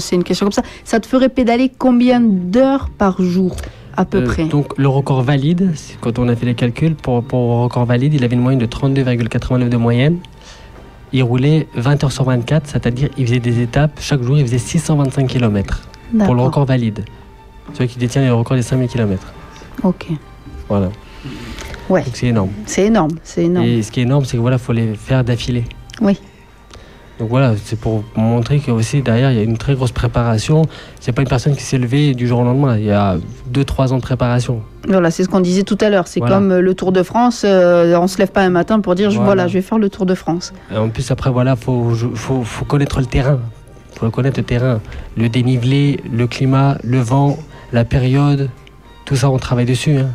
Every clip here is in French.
c'est une question comme ça. Ça te ferait pédaler combien d'heures par jour, à peu près? Donc, le record valide, quand on a fait les calculs, pour le record valide, il avait une moyenne de 32,89 de moyenne. Il roulait 20 heures sur 24, c'est-à-dire il faisait des étapes. Chaque jour, il faisait 625 km pour le record valide. Celui qui détient le record des 5000 km. Ok. Voilà. Ouais. Donc, c'est énorme. C'est énorme, c'est énorme. Et ce qui est énorme, c'est que voilà, faut les faire d'affilée. Oui. Donc voilà, c'est pour montrer que aussi derrière, il y a une très grosse préparation. C'est pas une personne qui s'est levée du jour au lendemain. Il y a 2-3 ans de préparation. Voilà, c'est ce qu'on disait tout à l'heure. C'est voilà. comme le Tour de France. On se lève pas un matin pour dire voilà, je vais faire le Tour de France. Et en plus, après, voilà, faut connaître le terrain. Faut connaître le terrain, le dénivelé, le climat, le vent, la période. Tout ça, on travaille dessus. Hein.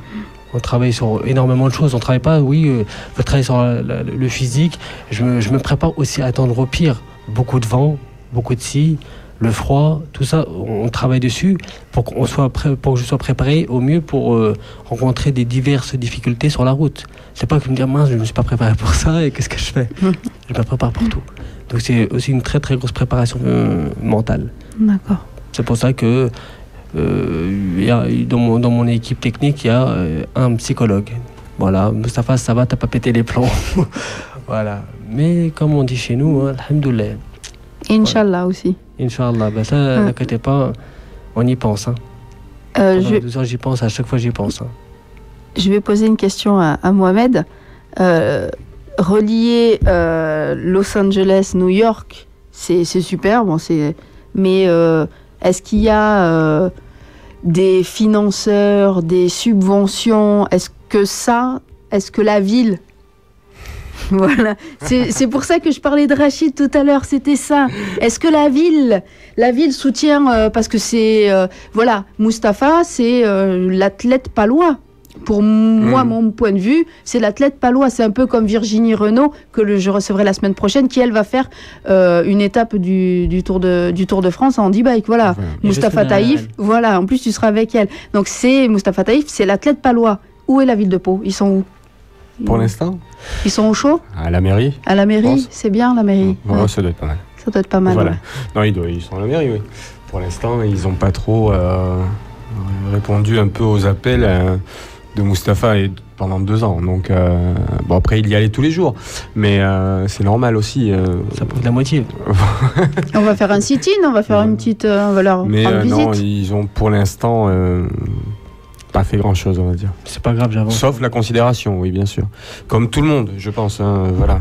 On travaille sur énormément de choses. On travaille pas, faut travailler sur le physique. Je me prépare aussi à attendre au pire. Beaucoup de vent, beaucoup de scie, le froid, tout ça, on travaille dessus pour qu'on soit prêt, pour que je sois préparé au mieux pour rencontrer des diverses difficultés sur la route. C'est pas que me dire mince, je me suis pas préparé pour ça et qu'est-ce que je fais? Je me prépare pour tout. Donc c'est aussi une très très grosse préparation mentale. D'accord. C'est pour ça que dans mon équipe technique, il y a un psychologue. Voilà, Mustapha, ça va, t'as pas pété les plombs. Voilà. Mais comme on dit chez nous, hein, alhamdoulilah. Inch'Allah aussi. Inch'Allah, ben ça, n'inquiétez pas, on y pense. Hein. 12 heures, j'y pense, à chaque fois j'y pense. Hein. Je vais poser une question à Mohamed. Relier Los Angeles, New York, c'est super, bon, mais est-ce qu'il y a des financeurs, des subventions? Est-ce que la ville... Voilà, c'est pour ça que je parlais de Rachid tout à l'heure, c'était ça. Est-ce que la ville soutient, parce que c'est... voilà, Mustapha, c'est l'athlète palois. Pour moi, mon point de vue, c'est l'athlète palois. C'est un peu comme Virginie Renaud, que je recevrai la semaine prochaine, qui, elle, va faire une étape du Tour de France en e-bike. Voilà, Mustapha Taïf, voilà, en plus, tu seras avec elle. Donc, Mustapha Taïf, c'est l'athlète palois. Où est la ville de Pau? Ils sont où? Pour l'instant, ils sont au chaud? À la mairie. À la mairie, c'est bien, la mairie. Ouais, ça doit être pas mal. Ça doit être pas mal, voilà. Ouais. Non, ils sont à la mairie, oui. Pour l'instant, ils n'ont pas trop répondu un peu aux appels de Mustapha pendant 2 ans. Donc, bon, après, il y allait tous les jours. Mais c'est normal aussi. Ça prouve la moitié. On va faire un sit-in, on va faire une petite... on va leur rendre visite. Non, ils ont pour l'instant... pas fait grand chose, on va dire. C'est pas grave, j'avance. Sauf la considération, oui, bien sûr. Comme tout le monde, je pense. Hein, voilà.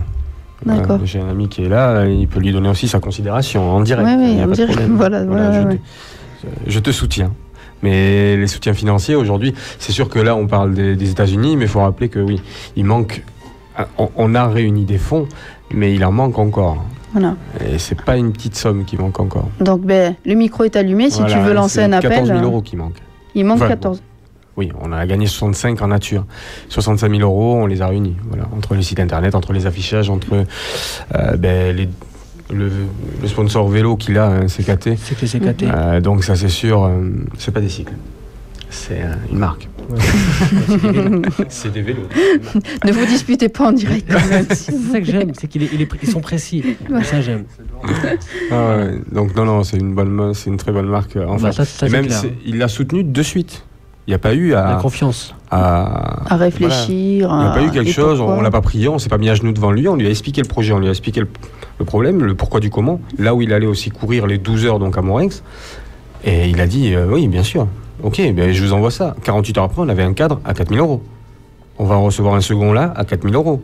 D'accord. J'ai un ami qui est là, il peut lui donner aussi sa considération en direct. Oui, en direct. Voilà, je te soutiens. Mais les soutiens financiers aujourd'hui, c'est sûr que là, on parle des États-Unis, mais il faut rappeler que oui, il manque. On a réuni des fonds, mais il en manque encore. Voilà. Et c'est pas une petite somme qui manque encore. Donc, le micro est allumé. Si tu veux lancer un appel. 14 000 euros qui manquent. Il manque 14. Oui, on a gagné 65 en nature. 65 000 euros, on les a réunis. Voilà, entre les sites internet, entre les affichages, entre le sponsor vélo qu'il a, hein, CKT. C'est que CKT. Donc ça, c'est sûr, c'est pas des cycles. C'est une marque. Ouais. C'est des vélos. Ne vous disputez pas en direct. C'est ça que j'aime, c'est qu'ils sont précis. Ouais. Ça, j'aime. Donc non, c'est une très bonne marque. Enfin, ça, et même, il l'a soutenu de suite. Il n'y a pas eu la confiance. À réfléchir. Voilà. Il n'y a pas eu quelque chose, on ne l'a pas prié, on ne s'est pas mis à genoux devant lui, on lui a expliqué le projet, on lui a expliqué le problème, le pourquoi du comment. Là où il allait aussi courir les 12 heures donc à Montrex. Et il a dit, oui, bien sûr. Ok, je vous envoie ça. 48 heures après, on avait un cadre à 4 000 euros. On va en recevoir un second là à 4 000 euros.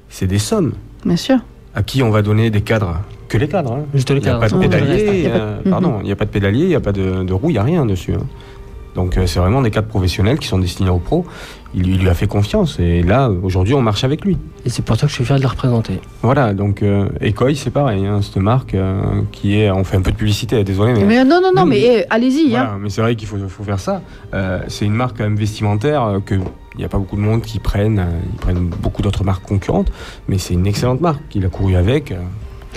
C'est des sommes. Bien sûr. À qui on va donner des cadres? Que les cadres. Hein. Juste les cadres. Il n'y a pas de pédalier. Il n'y a pas de pédalier, il n'y a pas de roue, il n'y a rien dessus. Hein. Donc c'est vraiment des cadres professionnels qui sont destinés aux pros. Il lui a fait confiance et là, aujourd'hui, on marche avec lui. Et c'est pour ça que je suis fier de le représenter. Voilà, donc Ekoi, c'est pareil, hein, cette marque qui est... On fait un peu de publicité, désolé. Mais non, mais allez-y. Voilà, hein. Mais c'est vrai qu'il faut faire ça. C'est une marque vestimentaire que... Il n'y a pas beaucoup de monde qui prennent. Ils prennent beaucoup d'autres marques concurrentes. Mais c'est une excellente marque qu'il a couru avec...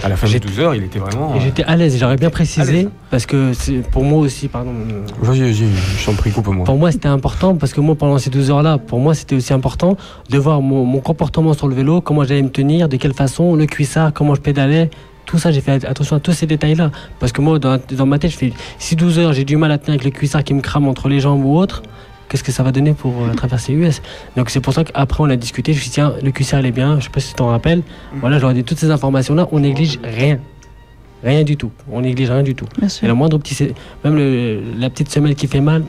À la fin de 12 heures, il était vraiment... J'étais à l'aise, j'aurais bien précisé, parce que pour moi aussi, pardon... Vas-y, je t'en prie, coupe-moi. Pour moi, c'était important, parce que moi, pendant ces 12 heures-là, pour moi, c'était aussi important de voir mon comportement sur le vélo, comment j'allais me tenir, de quelle façon, le cuissard, comment je pédalais, tout ça, j'ai fait attention à tous ces détails-là. Parce que moi, dans ma tête, je fais, si 12 heures, j'ai du mal à tenir avec le cuissard qui me crame entre les jambes ou autre, qu'est-ce que ça va donner pour traverser US? Donc c'est pour ça qu'après, on a discuté. Je me suis dit, tiens, le cuissard, il est bien. Je sais pas si tu t'en rappelles. Voilà, je leur ai dit toutes ces informations-là. On néglige rien. Rien du tout. On néglige rien du tout. Et le moindre petit... Même la petite semelle qui fait mal,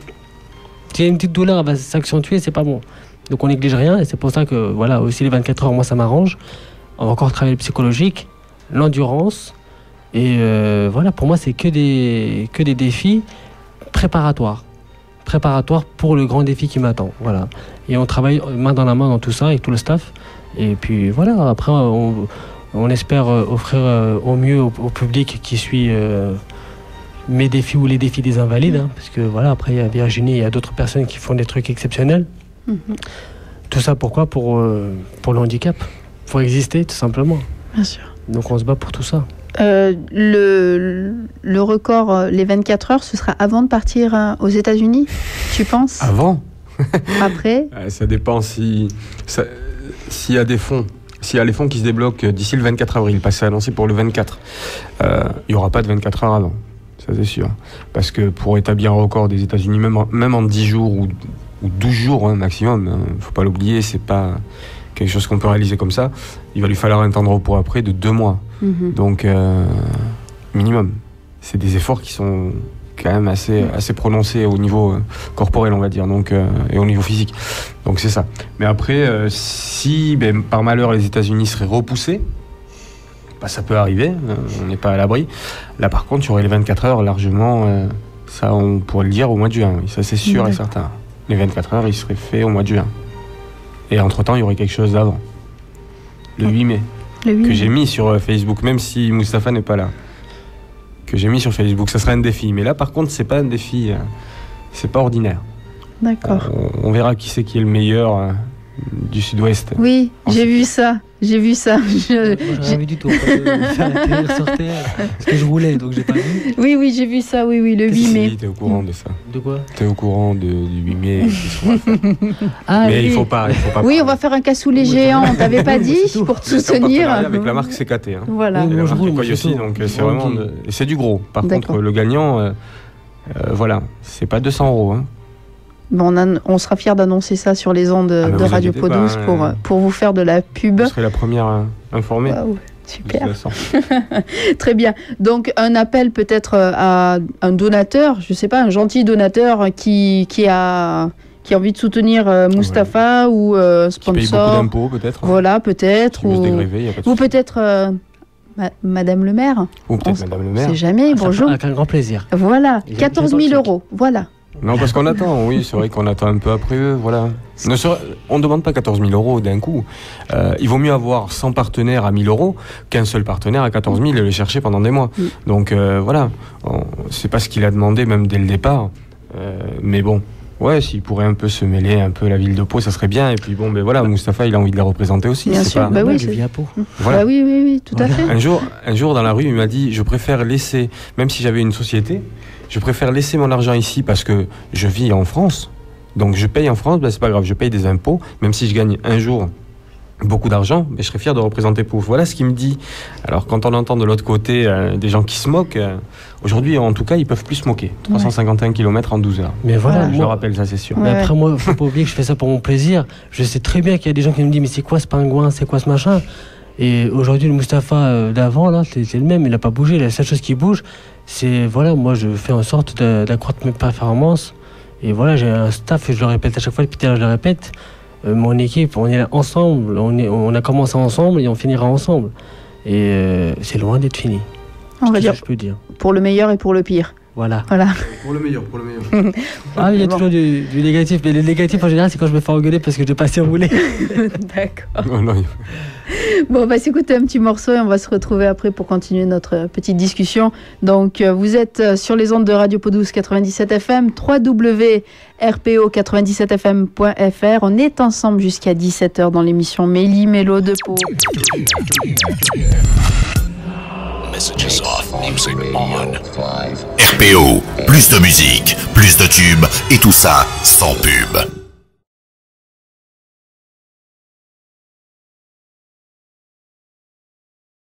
s'il y a une petite douleur, elle va s'accentuer, c'est pas bon. Donc on néglige rien. Et c'est pour ça que, voilà, aussi les 24 heures, moi, ça m'arrange. On va encore travailler le psychologique, l'endurance. Et voilà, pour moi, c'est que des défis préparatoires pour le grand défi qui m'attend. Voilà. Et on travaille main dans la main dans tout ça avec tout le staff. Et puis voilà, après, on espère offrir au mieux au public qui suit mes défis ou les défis des invalides. Hein, parce que voilà, après, il y a Virginie, il y a d'autres personnes qui font des trucs exceptionnels. Tout ça pourquoi? Pour le handicap. Pour exister, tout simplement. Bien sûr. Donc on se bat pour tout ça. Le record, les 24 heures, ce sera avant de partir aux États-Unis, tu penses? Avant? Après? Ça dépend s'il y a des fonds. S'il y a les fonds qui se débloquent d'ici le 24 avril, parce que c'est annoncé pour le 24, il n'y aura pas de 24 heures avant. Ça, c'est sûr. Parce que pour établir un record des États-Unis, même en 10 jours ou 12 jours maximum, il ne faut pas l'oublier, c'est pas quelque chose qu'on peut réaliser comme ça. Il va lui falloir un temps de repos après de 2 mois. Donc, minimum. C'est des efforts qui sont quand même assez prononcés au niveau corporel, on va dire, donc, et au niveau physique. Donc, c'est ça. Mais après, si par malheur les États-Unis seraient repoussés, ça peut arriver, on n'est pas à l'abri. Là, par contre, il y aurait les 24 heures largement, ça on pourrait le dire au mois de juin, oui, ça c'est sûr et certain. Les 24 heures, ils seraient faits au mois de juin. Et entre-temps, il y aurait quelque chose d'avant. Le 8 mai. Que j'ai mis sur Facebook, même si Moustapha n'est pas là. Que j'ai mis sur Facebook, ça sera un défi. Mais là, par contre, c'est pas un défi, c'est pas ordinaire. D'accord. On verra qui c'est qui est le meilleur du Sud-Ouest. Oui, j'ai vu ça. J'ai vu ça. Moi, j'ai vu du tout. Faire atterrir sur Terre. Parce que je roulais, donc j'ai pas vu. Oui, j'ai vu ça. Oui, le 8 mai. Si, t'es au courant de ça. De quoi? T'es au courant du 8 mai. Mais oui. il faut pas. Oui, on va faire un cassoulet géant. T'avais pas dit pour te soutenir. Avec la marque CKT. Hein. Voilà. Et la marque Coy aussi, donc c'est vraiment. C'est du gros. Par contre, le gagnant, voilà, c'est pas 200 €. Hein. Bon, on sera fiers d'annoncer ça sur les ondes de Radio Podous pour vous faire de la pub. Vous serez la première informée. Wow, super. Très bien. Donc, un appel peut-être à un donateur, je ne sais pas, un gentil donateur qui a envie de soutenir Moustapha ou sponsor. Qui paye beaucoup d'impôts peut-être. Voilà, peut-être. Ou peut-être Madame le maire. Ou peut-être Madame le maire. On ne sait jamais, bonjour. Avec un grand plaisir. Voilà, 14 000 €, voilà. Non, parce qu'on attend, oui, c'est vrai qu'on attend un peu après eux, voilà. On ne demande pas 14 000 € d'un coup. Il vaut mieux avoir 100 partenaires à 1 000 € qu'un seul partenaire à 14 000 et le chercher pendant des mois. Donc voilà, c'est pas ce qu'il a demandé même dès le départ. Mais bon, ouais, s'il pourrait un peu se mêler un peu la ville de Pau, ça serait bien. Et puis bon, voilà, Moustapha, il a envie de la représenter aussi. Bien sûr, bah oui, je vis à Pau. Voilà. Bah oui, tout à fait. Un jour dans la rue, il m'a dit, je préfère laisser, même si j'avais une société, je préfère laisser mon argent ici parce que je vis en France. Donc je paye en France, c'est pas grave, je paye des impôts, même si je gagne un jour beaucoup d'argent, mais je serais fier de représenter Pau. Voilà ce qu'il me dit. Alors quand on entend de l'autre côté des gens qui se moquent, aujourd'hui en tout cas ils peuvent plus se moquer. 351 km en 12 heures. Mais voilà, je le rappelle, ça c'est sûr. Mais après moi, faut pas oublier que je fais ça pour mon plaisir. Je sais très bien qu'il y a des gens qui me disent mais c'est quoi ce pingouin, c'est quoi ce machin. Et aujourd'hui le Moustapha d'avant là, c'est le même, il n'a pas bougé. La seule chose qui bouge, c'est voilà, moi je fais en sorte d'accroître mes performances. Et voilà, j'ai un staff, je le répète à chaque fois, depuis tout à l'heure je le répète. Mon équipe, on est là ensemble, on a commencé ensemble et on finira ensemble. Et c'est loin d'être fini. On va dire, je peux dire. Pour le meilleur et pour le pire. Voilà. Pour le meilleur. Il y a toujours du négatif, mais le négatif en général, c'est quand je me fais engueuler parce que je n'ai pas assez roulé. D'accord. Bon, écoutez un petit morceau et on va se retrouver après pour continuer notre petite discussion. Donc, vous êtes sur les ondes de Radio Podous 97 FM, www.rpo97fm.fr. On est ensemble jusqu'à 17h dans l'émission Méli Mélo de Pau. Messages off, music on. RPO, plus de musique, plus de tubes, et tout ça sans pub.